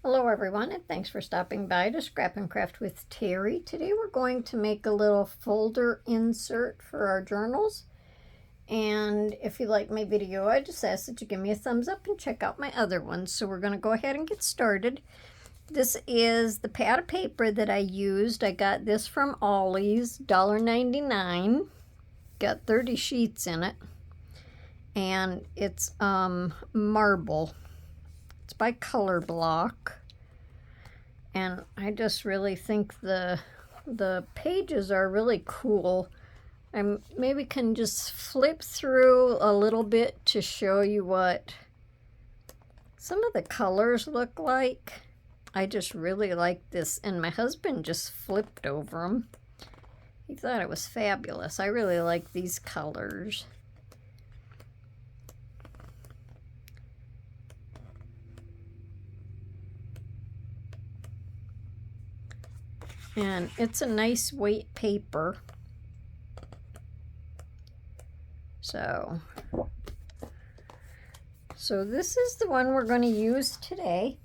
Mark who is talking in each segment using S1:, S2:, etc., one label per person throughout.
S1: Hello everyone, and thanks for stopping by to Scrap and Craft with Terry. Today we're going to make a little folder insert for our journals. And if you like my video, I just ask that you give me a thumbs up and check out my other ones. So we're going to go ahead and get started. This is the pad of paper that I used. I got this from Ollie's, $1.99. Got 30 sheets in it. And it's marble. It's by Color Block, and I just really think the pages are really cool. I maybe can just flip through a little bit to show you what some of the colors look like. I just really like this, and my husband just flipped over them. He thought it was fabulous. I really like these colors. And it's a nice weight paper. So this is the one we're going to use today.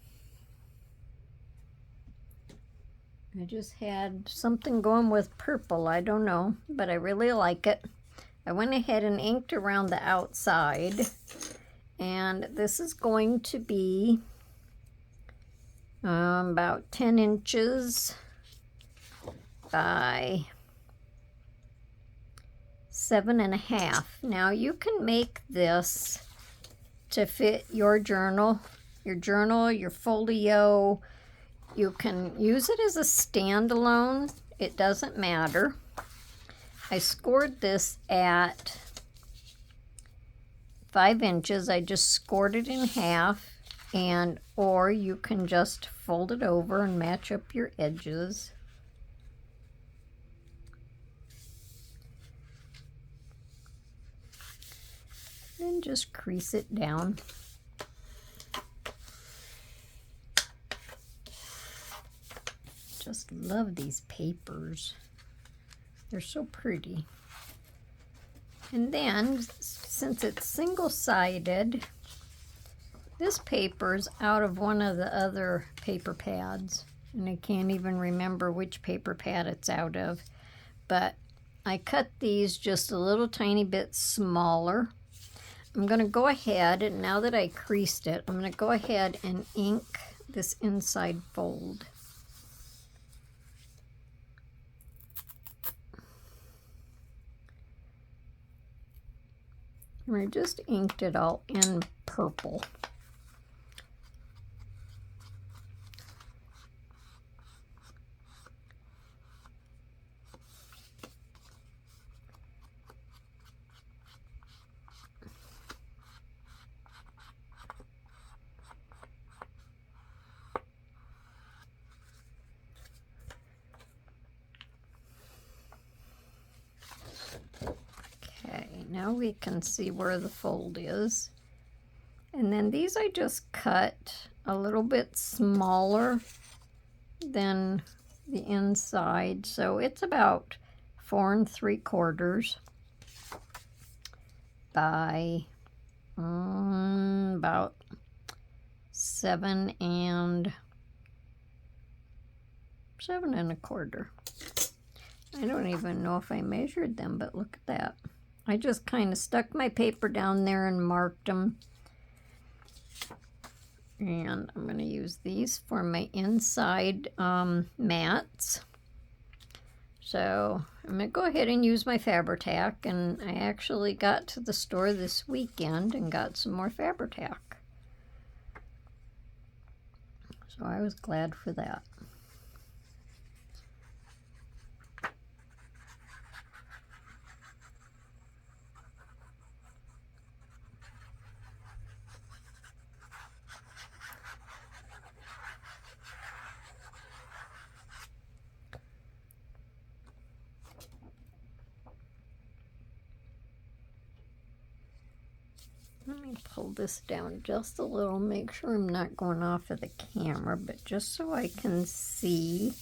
S1: I just had something going with purple, I don't know, but I really like it. I went ahead and inked around the outside, and this is going to be about 10 inches by 7.5. Now you can make this to fit your journal, your folio. You can use it as a standalone. It doesn't matter. I scored this at 5 inches. I just scored it in half, or you can just fold it over and match up your edges. And just crease it down. Just love these papers. They're so pretty. And then, since it's single-sided, this paper's out of one of the other paper pads. And I can't even remember which paper pad it's out of. But I cut these just a little tiny bit smaller. I'm going to go ahead, and now that I creased it, I'm going to go ahead and ink this inside fold. And I just inked it all in purple. Now we can see where the fold is. And then these I just cut a little bit smaller than the inside. So it's about 4 3/4 by about 7 1/4. I don't even know if I measured them, but look at that. I just kind of stuck my paper down there and marked them. And I'm going to use these for my inside mats. So I'm going to go ahead and use my Fabri-Tac. And I actually got to the store this weekend and got some more Fabri-Tac. So I was glad for that. Let me pull this down just a little, make sure I'm not going off of the camera, but just so I can see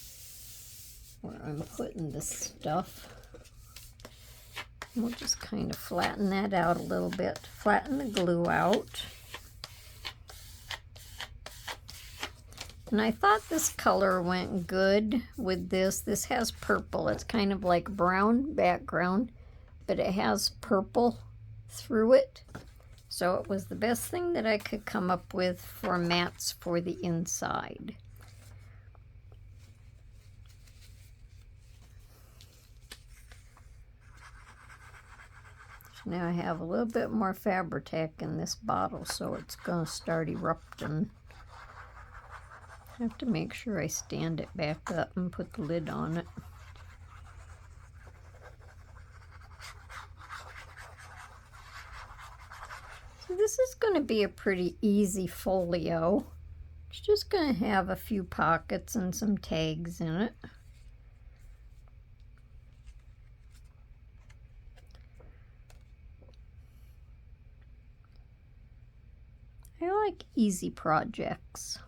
S1: where I'm putting the stuff. We'll just kind of flatten that out a little bit, flatten the glue out. And I thought this color went good with this. This has purple. It's kind of like brown background, but it has purple through it. So it was the best thing that I could come up with for mats for the inside. So now I have a little bit more Fabri-Tac in this bottle, so it's going to start erupting. I have to make sure I stand it back up and put the lid on it. So this is going to be a pretty easy folio. It's just going to have a few pockets and some tags in it. I like easy projects.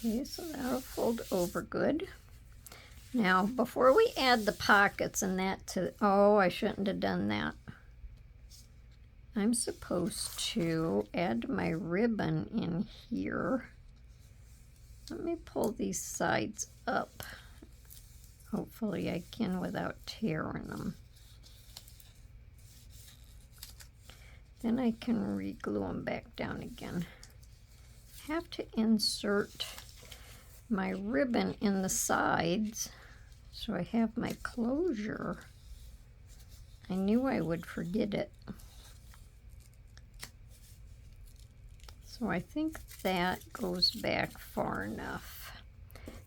S1: Okay, so that'll fold over good. Now, before we add the pockets and that to, oh, I shouldn't have done that. I'm supposed to add my ribbon in here. Let me pull these sides up. Hopefully I can without tearing them. Then I can re-glue them back down again. Have to insert my ribbon in the sides so I have my closure. I knew I would forget it. So I think that goes back far enough.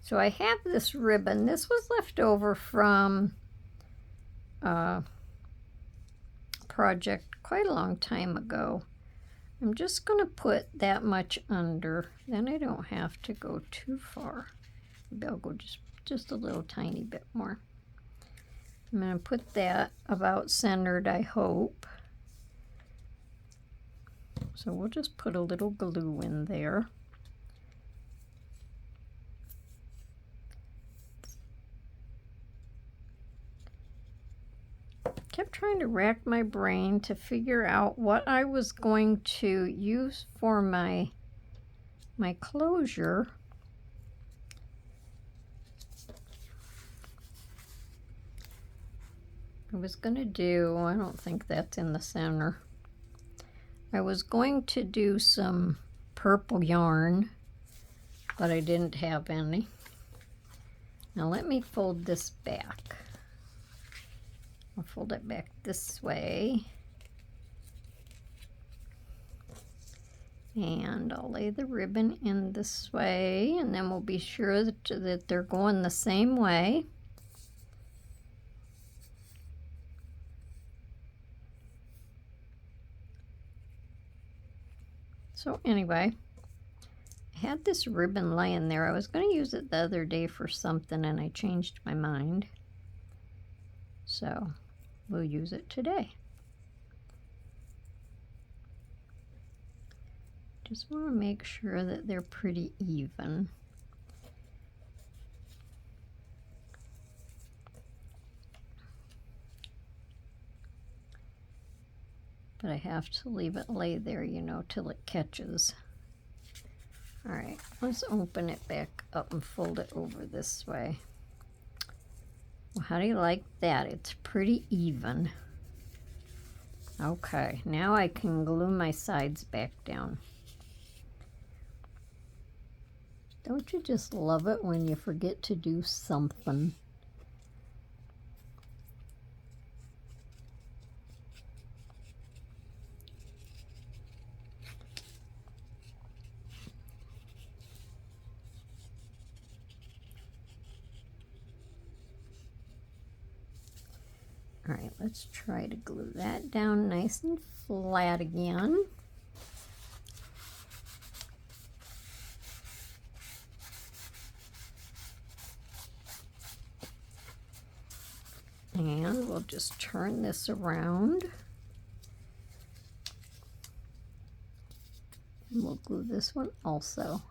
S1: So I have this ribbon. This was left over from a project quite a long time ago. I'm just going to put that much under, then I don't have to go too far. Maybe I'll go just a little tiny bit more. I'm going to put that about centered, I hope. So we'll just put a little glue in there. Kept trying to rack my brain to figure out what I was going to use for my closure. I was going to do, I don't think that's in the center. I was going to do some purple yarn, but I didn't have any. Now let me fold this back. I'll fold it back this way. And I'll lay the ribbon in this way, and then we'll be sure that they're going the same way. So anyway, I had this ribbon laying there. I was going to use it the other day for something, and I changed my mind. So we'll use it today. Just want to make sure that they're pretty even. But I have to leave it lay there, you know, till it catches. All right, let's open it back up and fold it over this way. Well, how do you like that? It's pretty even. Okay, now I can glue my sides back down. Don't you just love it when you forget to do something? All right, let's try to glue that down nice and flat again. And we'll just turn this around. And we'll glue this one also.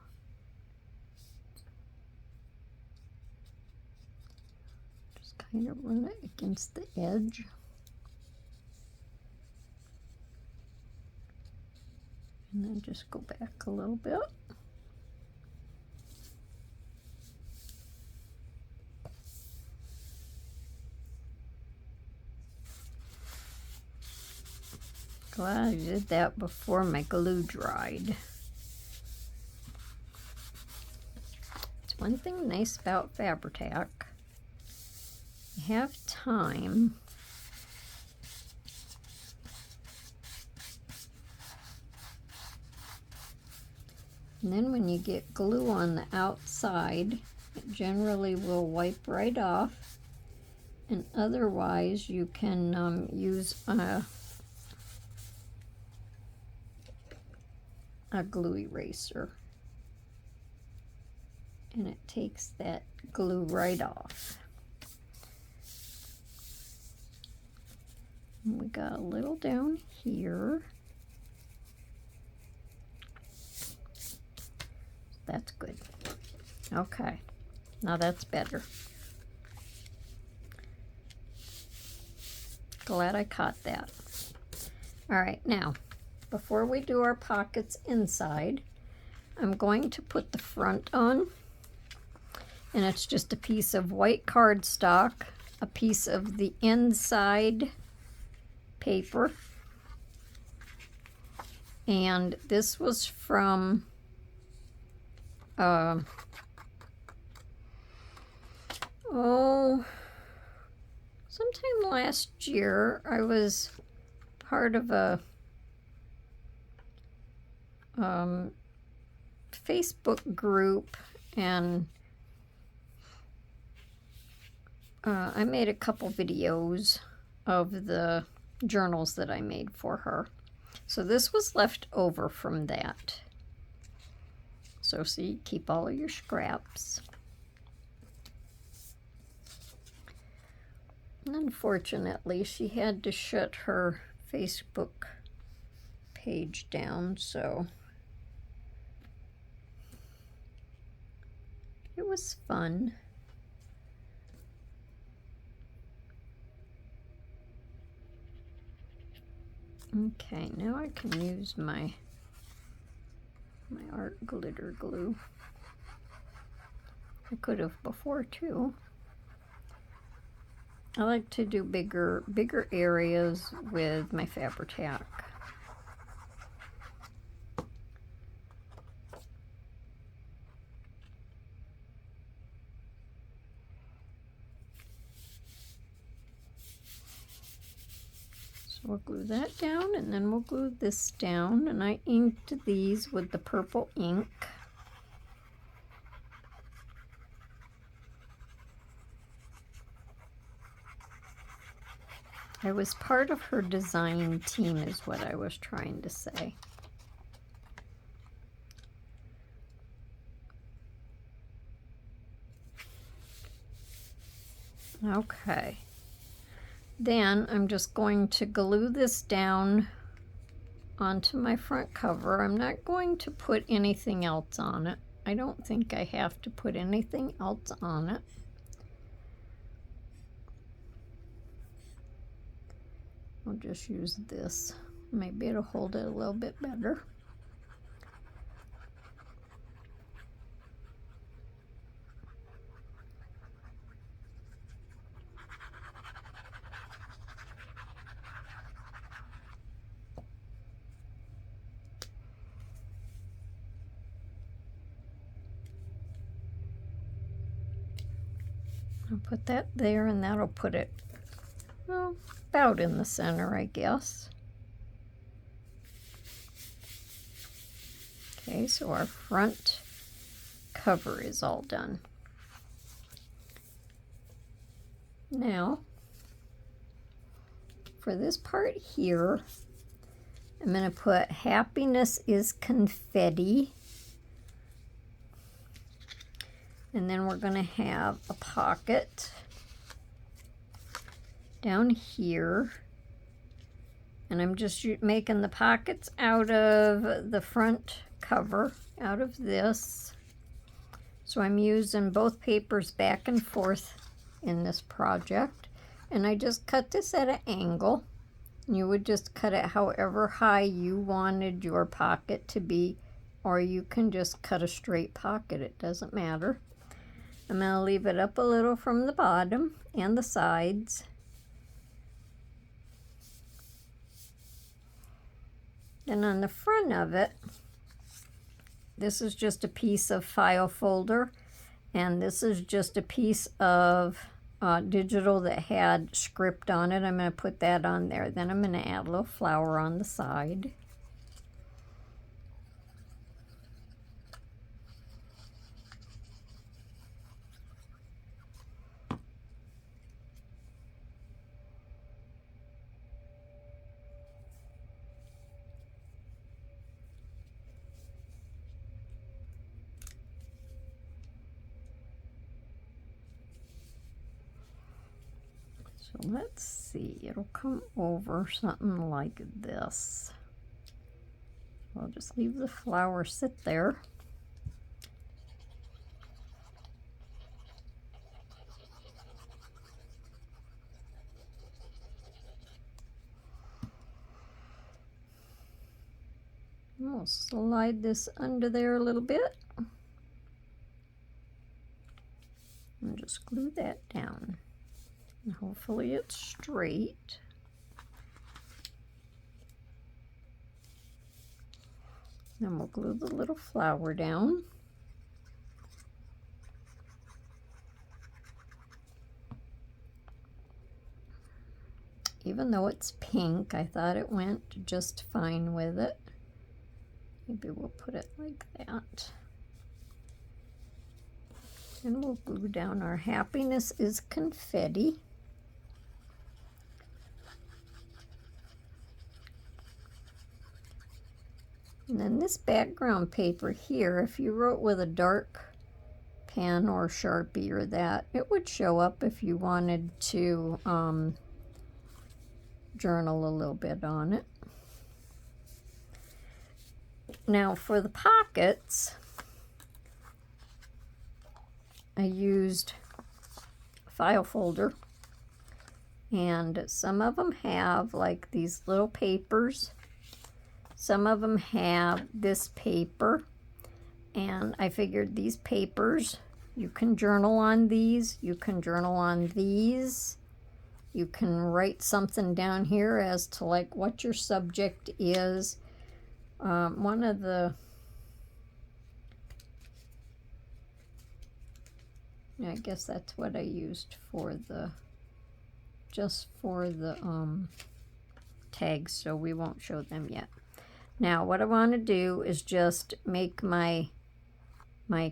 S1: Just kind of run it against the edge. And then just go back a little bit. Glad I did that before my glue dried. It's one thing nice about Fabri-Tac. You have time and then when you get glue on the outside, it generally will wipe right off, and otherwise you can use a glue eraser, and it takes that glue right off. And we got a little down here. That's good. Okay, now that's better. Glad I caught that. All right, now before we do our pockets inside, I'm going to put the front on, and it's just a piece of white cardstock, a piece of the inside paper, and this was from sometime last year. I was part of a Facebook group, and I made a couple videos of the journals that I made for her. So this was left over from that. So see, keep all of your scraps. And unfortunately, she had to shut her Facebook page down, so it was fun. Okay, now I can use my art glitter glue. I could have before too. I like to do bigger areas with my Fabri-Tac. So we'll glue that down, and then we'll glue this down, and I inked these with the purple ink. I was part of her design team is what I was trying to say. Okay. Then I'm just going to glue this down onto my front cover. I'm not going to put anything else on it. I don't think I have to put anything else on it. I'll just use this. Maybe it'll hold it a little bit better. I'll put that there, and that'll put it, well, about in the center, I guess. Okay, so our front cover is all done. Now, for this part here, I'm going to put happiness is confetti. And then we're going to have a pocket down here. And I'm just making the pockets out of the front cover out of this. So I'm using both papers back and forth in this project. And I just cut this at an angle. You would just cut it however high you wanted your pocket to be, or you can just cut a straight pocket, it doesn't matter. I'm going to leave it up a little from the bottom and the sides. Then on the front of it, this is just a piece of file folder, and this is just a piece of digital that had script on it. I'm going to put that on there. Then I'm going to add a little flower on the side. So let's see, it'll come over something like this. I'll just leave the flower sit there. We'll slide this under there a little bit. And just glue that down. And hopefully it's straight. Then we'll glue the little flower down. Even though it's pink, I thought it went just fine with it. Maybe we'll put it like that. And we'll glue down our happiness is confetti. And then this background paper here, if you wrote with a dark pen or Sharpie or that, it would show up if you wanted to journal a little bit on it. Now for the pockets, I used a file folder, and some of them have like these little papers. Some of them have this paper, and I figured these papers, you can journal on these, you can journal on these, you can write something down here as to like what your subject is. One of the, I guess that's what I used for the, just for the tags, so we won't show them yet. Now what I want to do is just make my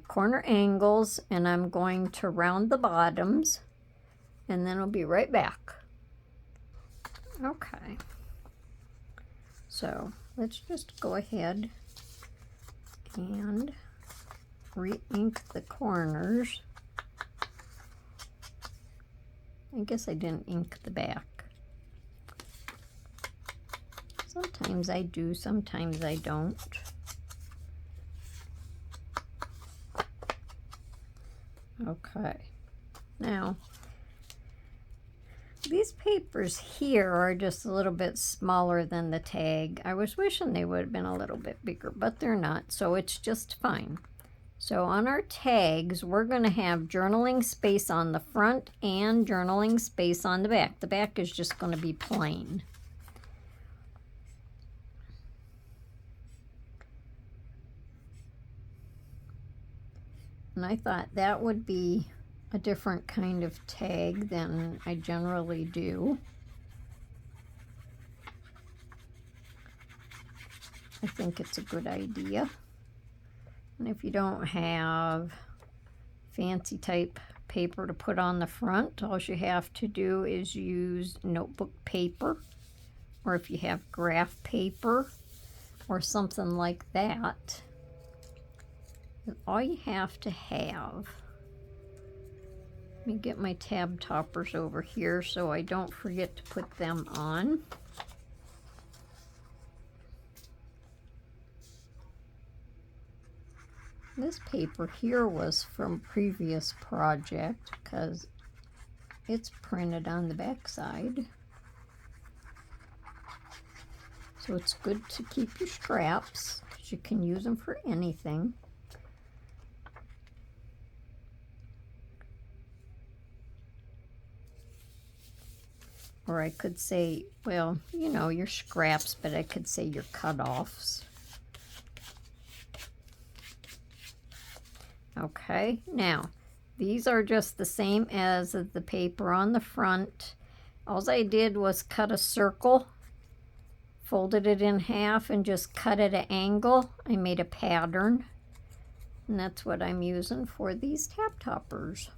S1: corner angles, and I'm going to round the bottoms, and then I'll be right back. Okay, so let's just go ahead and re-ink the corners. I guess I didn't ink the back. Sometimes I do, sometimes I don't. Okay, now these papers here are just a little bit smaller than the tag. I was wishing they would have been a little bit bigger, but they're not, so it's just fine. So on our tags, we're going to have journaling space on the front and journaling space on the back. The back is just going to be plain. And I thought that would be a different kind of tag than I generally do. I think it's a good idea. And if you don't have fancy type paper to put on the front, all you have to do is use notebook paper, or if you have graph paper or something like that. All you have to have, let me get my tab toppers over here so I don't forget to put them on. This paper here was from previous project because it's printed on the back side. So it's good to keep your scraps because you can use them for anything. Or I could say, well, you know, your scraps, but I could say your cutoffs. Okay, now these are just the same as the paper on the front. All I did was cut a circle, folded it in half, and just cut at an angle. I made a pattern, and that's what I'm using for these tab toppers.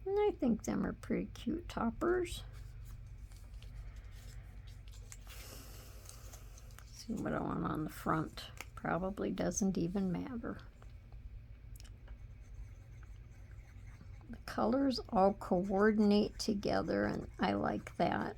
S1: And I think them are pretty cute toppers. See what I want on the front. Probably doesn't even matter. The colors all coordinate together, and I like that.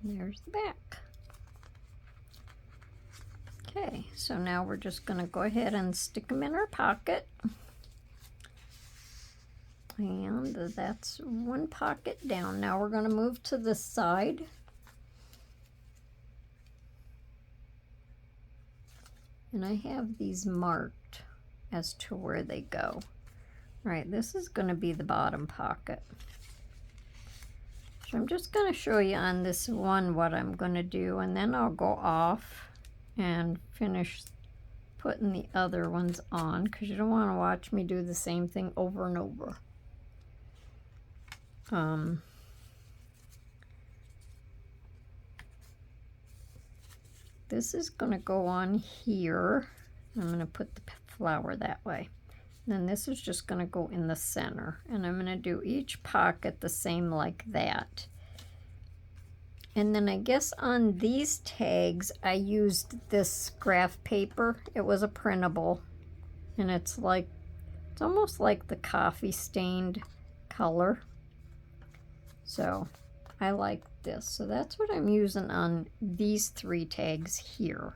S1: There's the back. Okay, so now we're just going to go ahead and stick them in our pocket. And that's one pocket down. Now we're going to move to the side. And I have these marked as to where they go. All right, this is going to be the bottom pocket. So I'm just going to show you on this one what I'm going to do, and then I'll go off and finish putting the other ones on, because you don't want to watch me do the same thing over and over. This is going to go on here. I'm going to put the flower that way. Then this is just going to go in the center, and I'm going to do each pocket the same like that. And then I guess on these tags I used this graph paper. It was a printable, and it's almost like the coffee stained color. So I like this. So that's what I'm using on these three tags here.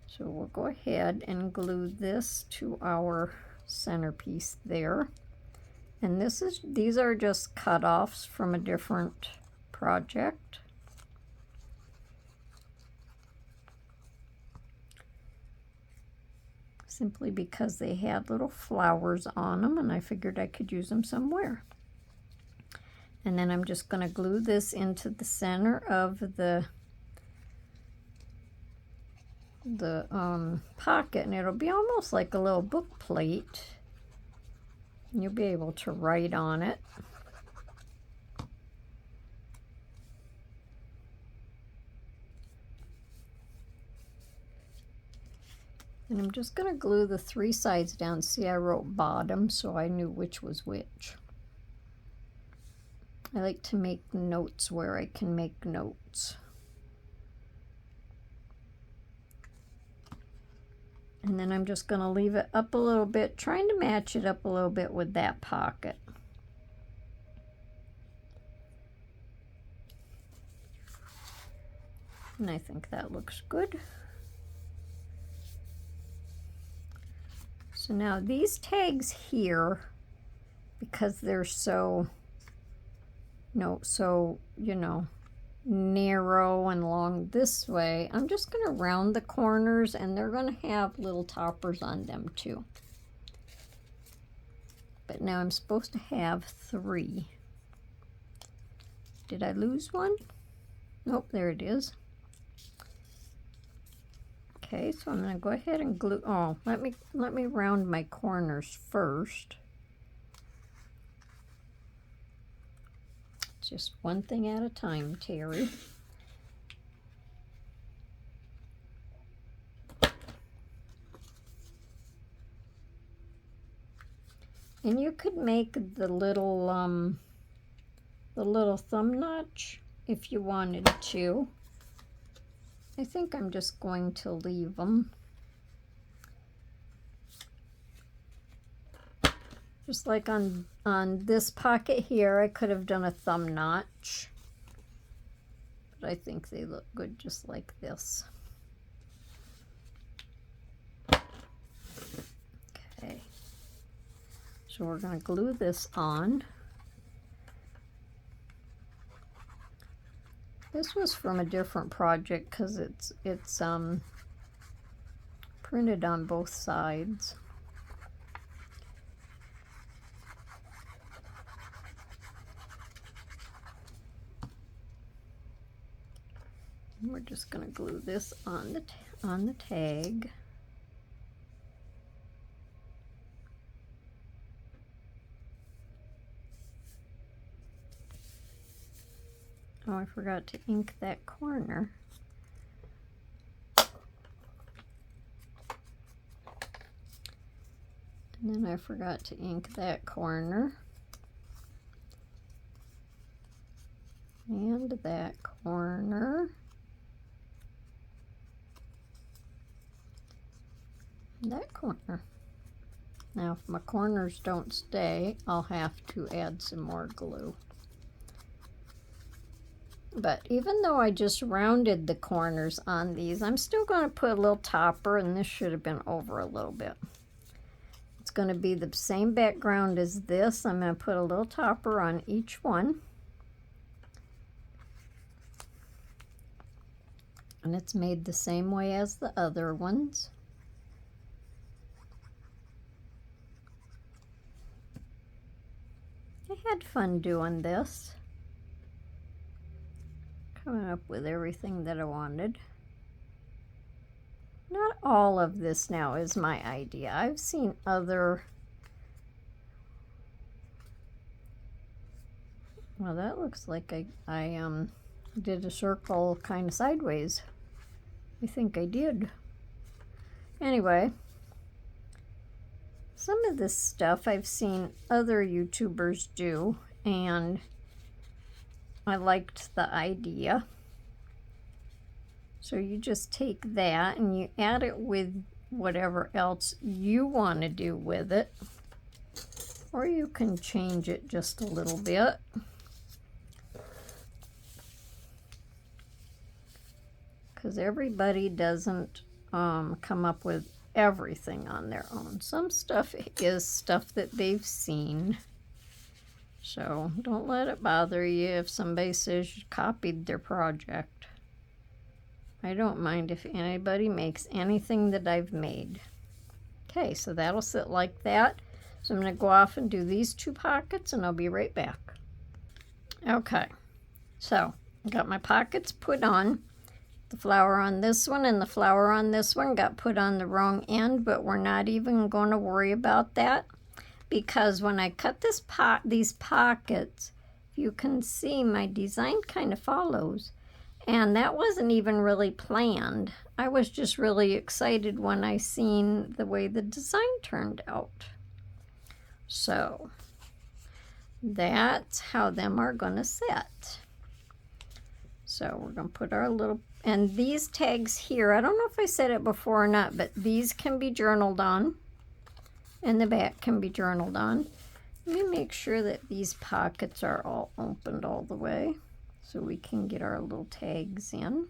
S1: So we'll go ahead and glue this to our centerpiece there. And these are just cut-offs from a different project. Simply because they had little flowers on them, and I figured I could use them somewhere. And then I'm just going to glue this into the center of the pocket, and it'll be almost like a little book plate. You'll be able to write on it. And I'm just going to glue the three sides down. See, I wrote bottom, so I knew which was which. I like to make notes where I can make notes. And then I'm just going to leave it up a little bit, trying to match it up a little bit with that pocket. And I think that looks good. So now these tags here, because they're so narrow and long this way, I'm just going to round the corners, and they're going to have little toppers on them too. But now I'm supposed to have 3. Did I lose one? Nope, there it is. Okay, so I'm going to go ahead and glue. Oh, let me round my corners first. Just one thing at a time, Terry. And you could make the little thumb notch if you wanted to. I think I'm just going to leave them. Just like on this pocket here, I could have done a thumb notch. But I think they look good just like this. Okay. So we're going to glue this on. This was from a different project because it's printed on both sides. And we're just going to glue this on the tag. Oh, I forgot to ink that corner. And then I forgot to ink that corner. And that corner. And that corner. Now, if my corners don't stay, I'll have to add some more glue. But even though I just rounded the corners on these, I'm still going to put a little topper, and this should have been over a little bit. It's going to be the same background as this. I'm going to put a little topper on each one. And it's made the same way as the other ones. I had fun doing this. Coming up with everything that I wanted. Not all of this now is my idea. I've seen other... Well, that looks like I did a circle kind of sideways. I think I did. Anyway, some of this stuff I've seen other YouTubers do, and I liked the idea. So you just take that and you add it with whatever else you want to do with it. Or you can change it just a little bit. Because everybody doesn't come up with everything on their own. Some stuff is stuff that they've seen. So don't let it bother you if somebody says you copied their project. I don't mind if anybody makes anything that I've made. Okay, so that'll sit like that. So I'm going to go off and do these two pockets, and I'll be right back. Okay, so I got my pockets put on. The flower on this one and the flower on this one got put on the wrong end, but we're not even going to worry about that. Because when I cut these pockets, you can see my design kind of follows. And that wasn't even really planned. I was just really excited when I seen the way the design turned out. So that's how them are going to sit. So we're going to put our little, and these tags here, I don't know if I said it before or not, but these can be journaled on. And the back can be journaled on. Let me make sure that these pockets are all opened all the way so we can get our little tags in.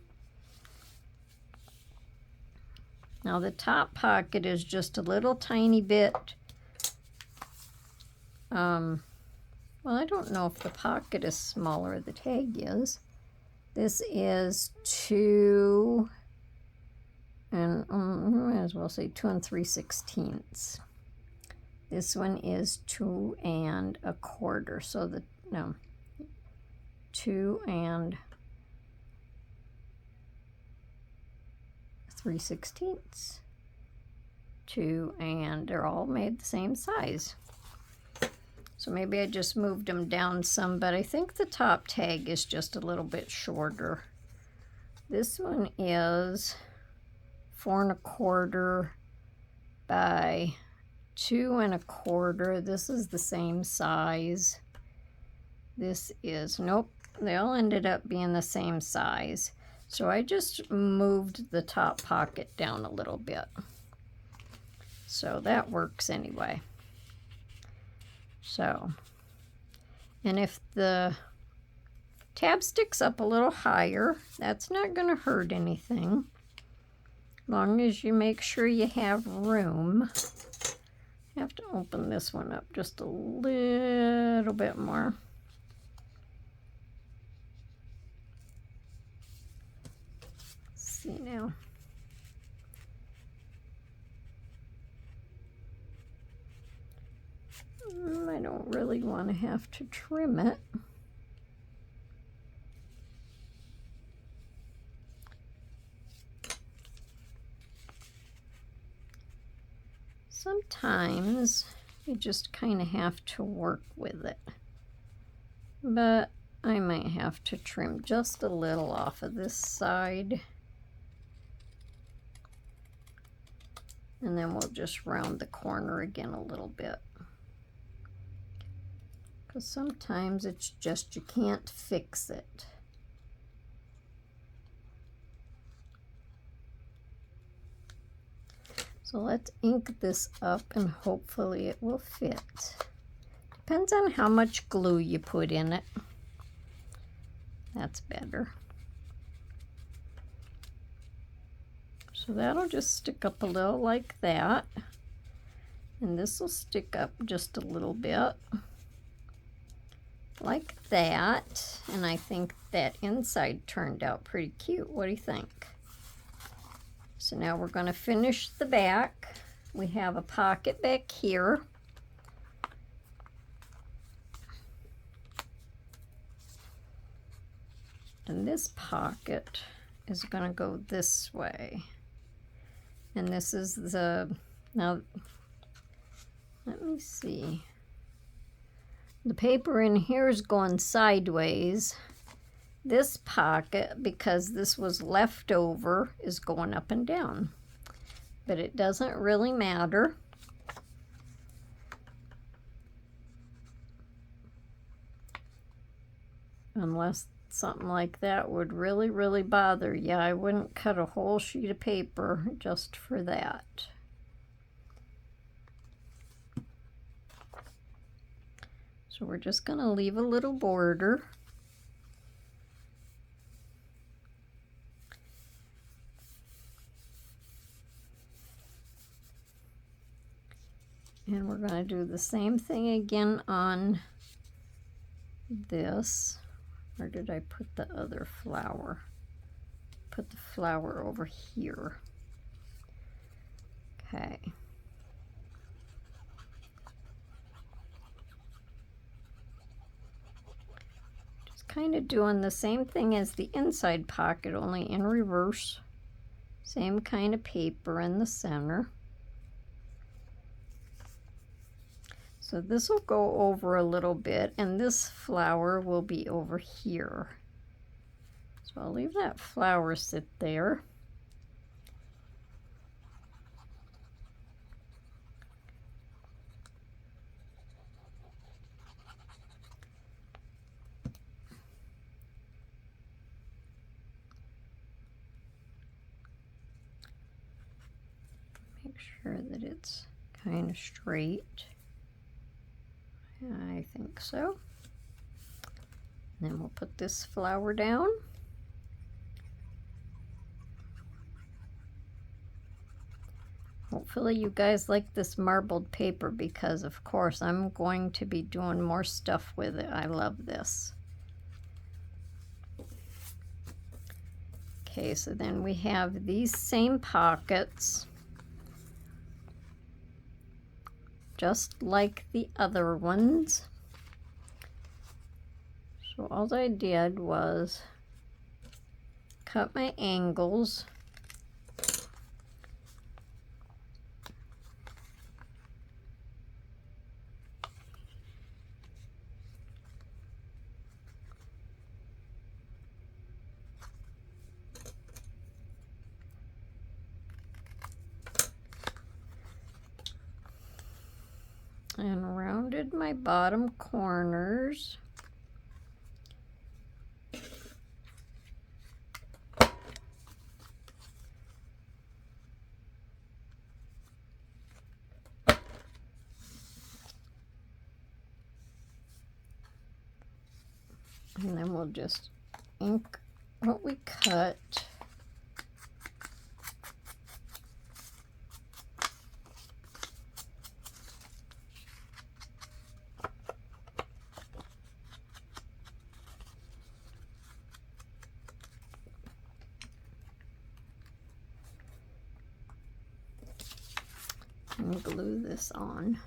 S1: Now the top pocket is just a little tiny bit. Well, I don't know if the pocket is smaller or the tag is. This is 2, and I might as well say 2 3/16. This one is 2 1/4. So 2 3/16. 2, and they're all made the same size. So maybe I just moved them down some, but I think the top tag is just a little bit shorter. This one is 4 1/4 by 2 1/4. This is the same size. This is, nope, they all ended up being the same size. So I just moved the top pocket down a little bit. So that works anyway. So, and if the tab sticks up a little higher, that's not going to hurt anything. As long as you make sure you have room. I have to open this one up just a little bit more. Let's see now. I don't really want to have to trim it. Sometimes you just kind of have to work with it. But I might have to trim just a little off of this side. And then we'll just round the corner again a little bit. Because sometimes it's just you can't fix it. So let's ink this up and hopefully it will fit. Depends on how much glue you put in it. That's better. So that'll just stick up a little like that. And this will stick up just a little bit. Like that. And I think that inside turned out pretty cute. What do you think? So now we're going to finish the back. We have a pocket back here. And this pocket is going to go this way. And this is the, now, let me see. The paper in here is going sideways. This pocket, because this was left over, is going up and down. But it doesn't really matter. Unless something like that would really, really bother you. I wouldn't cut a whole sheet of paper just for that. So we're just going to leave a little border. And we're going to do the same thing again on this. Where did I put the other flower? Put the flower over here. Okay. Just kind of doing the same thing as the inside pocket, only in reverse. Same kind of paper in the center. So this will go over a little bit, and this flower will be over here. So I'll leave that flower sit there. Make sure that it's kind of straight. I think so. And then we'll put this flower down. Hopefully you guys like this marbled paper because of course I'm going to be doing more stuff with it. I love this. Okay, so then we have these same pockets. Just like the other ones. So all I did was cut my angles. and rounded my bottom corners. And then we'll just ink what we cut. And glue this on.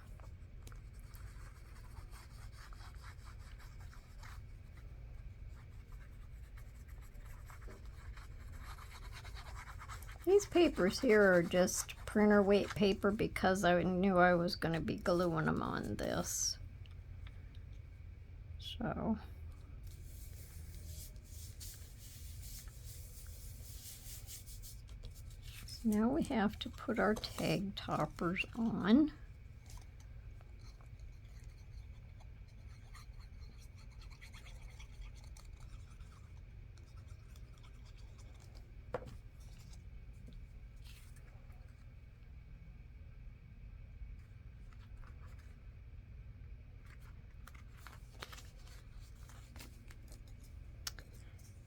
S1: These papers here are just printer weight paper because I knew I was going to be gluing them on this. So now we have to put our tag toppers on.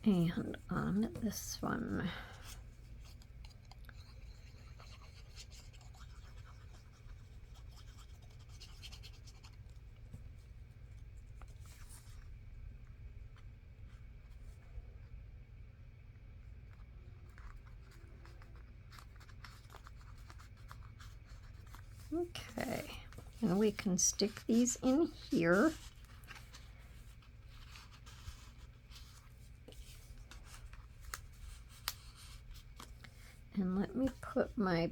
S1: And on this one. Okay, and we can stick these in here. And let me put my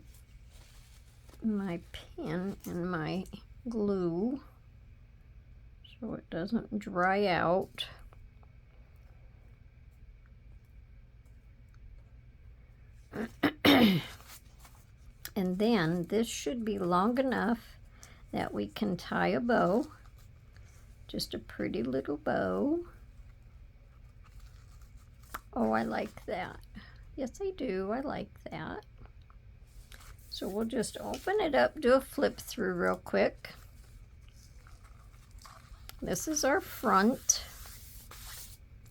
S1: pen in my glue so it doesn't dry out. And then this should be long enough that we can tie a bow, just a pretty little bow. Oh, I like that. Yes, I do. I like that. So we'll just open it up, do a flip through real quick. This is our front,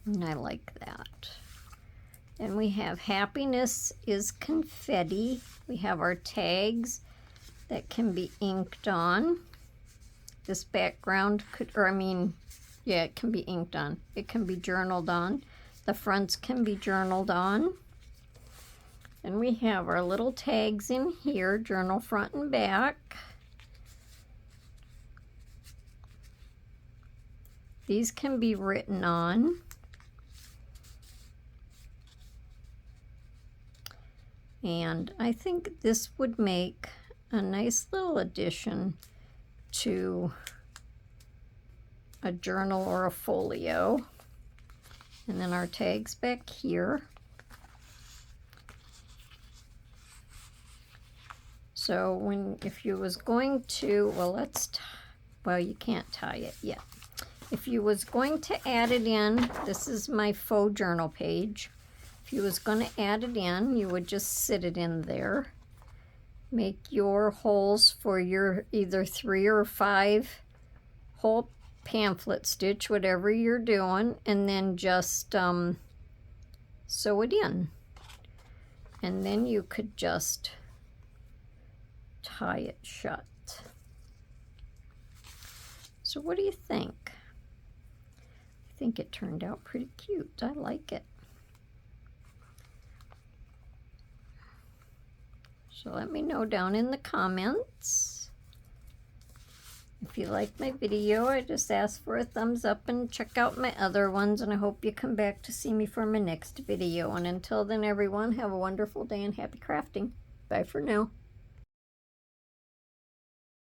S1: and I like that. And we have happiness is confetti. We have our tags that can be inked on. This background could, yeah, it can be inked on. It can be journaled on. The fronts can be journaled on. And we have our little tags in here, journal front and back. These can be written on. And I think this would make a nice little addition to a journal or a folio. And then our tags back here. So if you was going to, well, you can't tie it yet. If you was going to add it in, this is my faux journal page. If you was going to add it in, you would just sit it in there. Make your holes for your either 3 or 5 hole pamphlet stitch, whatever you're doing, and then just sew it in. And then you could just tie it shut. So what do you think? I think it turned out pretty cute. I like it. So let me know down in the comments. If you like my video, I just ask for a thumbs up and check out my other ones, and I hope you come back to see me for my next video. And until then, everyone, have a wonderful day and happy crafting. Bye for now.